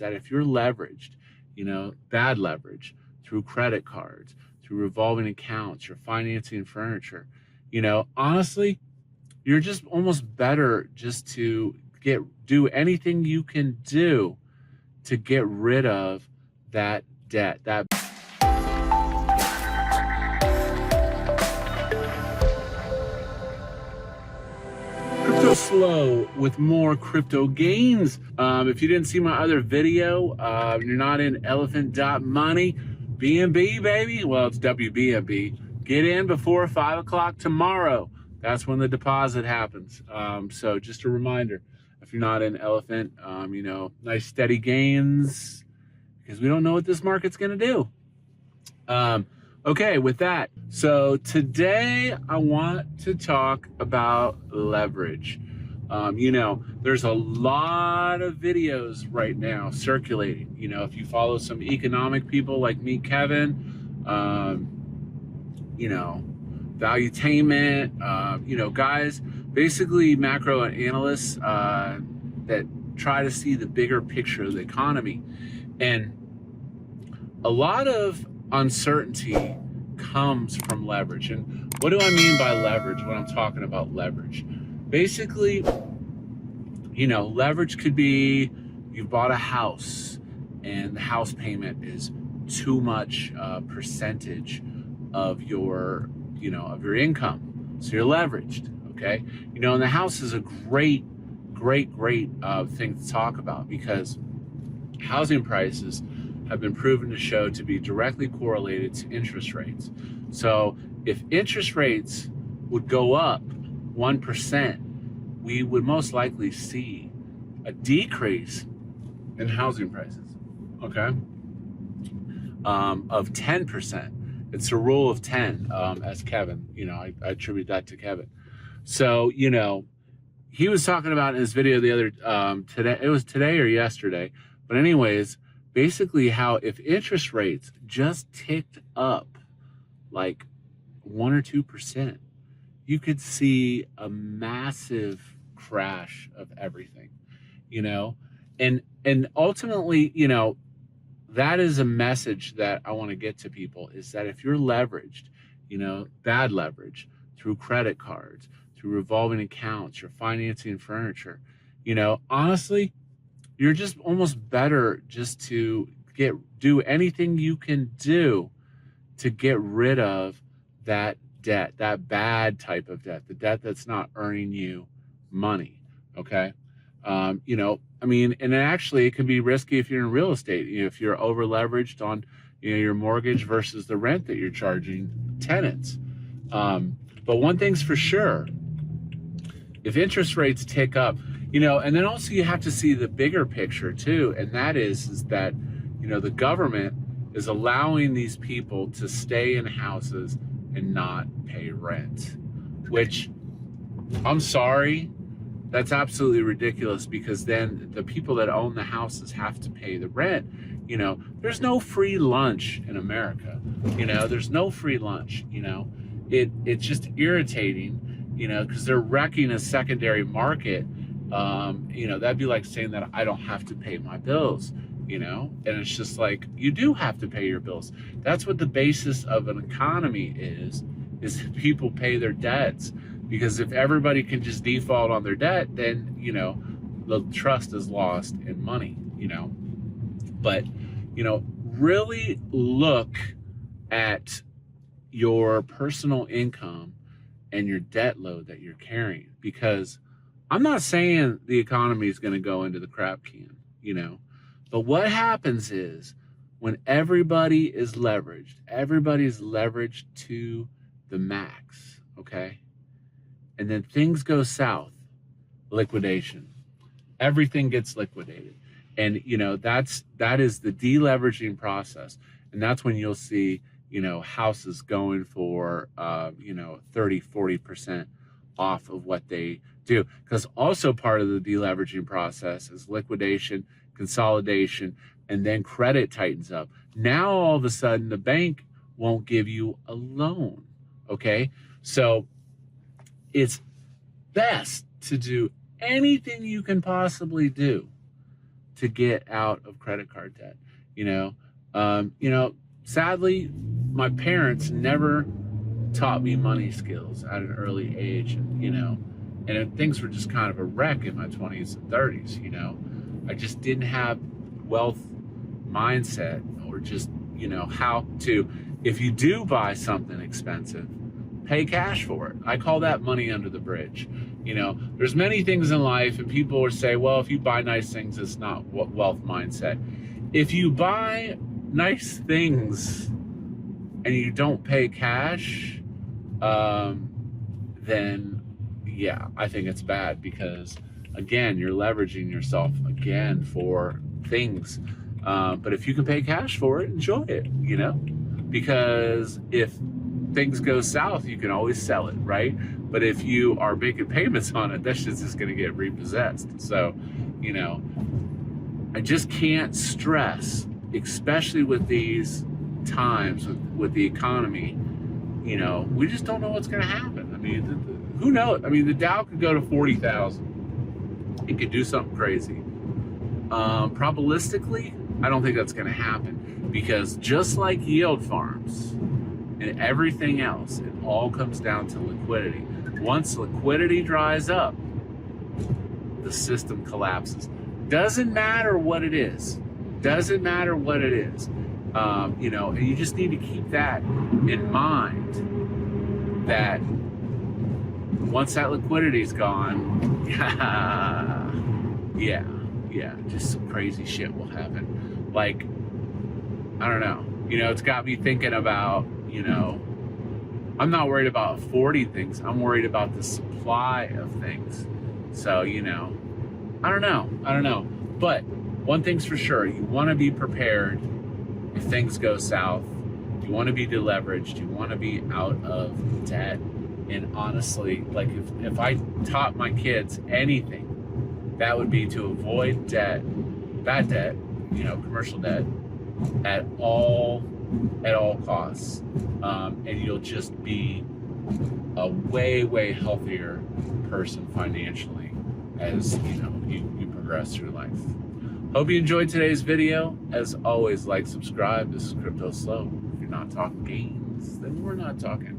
that if you're leveraged, bad leverage through credit cards, through revolving accounts, you're financing furniture, honestly, you're just almost better just to do anything you can do to get rid of that debt, that Cryptoslo with more crypto gains. If you didn't see my other video, you're not in Elephant.Money, BNB, baby. Well, it's WBNB. Get in before 5 o'clock tomorrow. That's when the deposit happens. So just a reminder, if you're not in Elephant, nice steady gains, because we don't know what this market's going to do. Okay, with that, so today I want to talk about leverage. There's a lot of videos right now circulating. If you follow some economic people like me, Kevin, Valuetainment, guys, basically macro analysts that try to see the bigger picture of the economy. And a lot of uncertainty comes from leverage. And what do I mean by leverage when I'm talking about leverage? Basically, leverage could be you bought a house and the house payment is too much percentage of your income. So you're leveraged, okay? And the house is a great thing to talk about, because housing prices have been proven to show to be directly correlated to interest rates. So if interest rates would go up 1%, we would most likely see a decrease in housing prices, okay, of 10%. It's a rule of 10, as Kevin, I attribute that to Kevin. So, he was talking about in his video the other, today, it was today or yesterday, but anyways, basically how if interest rates just ticked up like 1 or 2%, you could see a massive crash of everything, and ultimately, that is a message that I want to get to people, is that if you're leveraged, bad leverage through credit cards, through revolving accounts, you're financing furniture, honestly, you're just almost better just to do anything you can do to get rid of that debt, that bad type of debt, the debt that's not earning you money, okay? And actually it can be risky if you're in real estate, if you're over leveraged on, your mortgage versus the rent that you're charging tenants. But one thing's for sure, if interest rates tick up, and then also you have to see the bigger picture too, and that is that, the government is allowing these people to stay in houses and not pay rent, which, I'm sorry, that's absolutely ridiculous, because then the people that own the houses have to pay the rent. There's no free lunch in America. There's no free lunch. It's just irritating, because they're wrecking a secondary market. That'd be like saying that I don't have to pay my bills, and it's just like, you do have to pay your bills. That's what the basis of an economy is people pay their debts. Because if everybody can just default on their debt, then, the trust is lost in money, But, really look at your personal income and your debt load that you're carrying. Because I'm not saying the economy is going to go into the crap can, But what happens is when everybody is leveraged, everybody's leveraged to the max, okay? And then things go south, liquidation. Everything gets liquidated. And, that is the deleveraging process. And that's when you'll see, houses going for, 30, 40% off of what they do. Because also part of the deleveraging process is liquidation, consolidation, and then credit tightens up. Now, all of a sudden, the bank won't give you a loan, okay? So it's best to do anything you can possibly do to get out of credit card debt. Sadly, my parents never taught me money skills at an early age, and things were just kind of a wreck in my 20s and 30s. I just didn't have wealth mindset, or just, how to, if you do buy something expensive, pay cash for it. I call that money under the bridge. There's many things in life, and people will say, well, if you buy nice things, it's not wealth mindset. If you buy nice things and you don't pay cash, then yeah, I think it's bad, because again, you're leveraging yourself again for things. But if you can pay cash for it, enjoy it, because if things go south, you can always sell it, right? But if you are making payments on it, that shit's just gonna get repossessed. So, I just can't stress, especially with these times, with the economy, we just don't know what's gonna happen. I mean, who knows? I mean, the Dow could go to 40,000. It could do something crazy. Probabilistically, I don't think that's gonna happen, because just like yield farms and everything else, it all comes down to liquidity. Once liquidity dries up, the system collapses. Doesn't matter what it is. Doesn't matter what it is. And you just need to keep that in mind, that once that liquidity's gone, yeah, just some crazy shit will happen. Like, I don't know. It's got me thinking about, I'm not worried about affording things. I'm worried about the supply of things. So, I don't know. But one thing's for sure, you want to be prepared if things go south. You want to be deleveraged. You want to be out of debt. And honestly, like, if I taught my kids anything, that would be to avoid debt, bad debt, commercial debt, at all costs. And you'll just be a way healthier person financially as you progress through life. Hope you enjoyed today's video. As always, like, subscribe. This is Cryptoslo. If you're not talking games, then we're not talking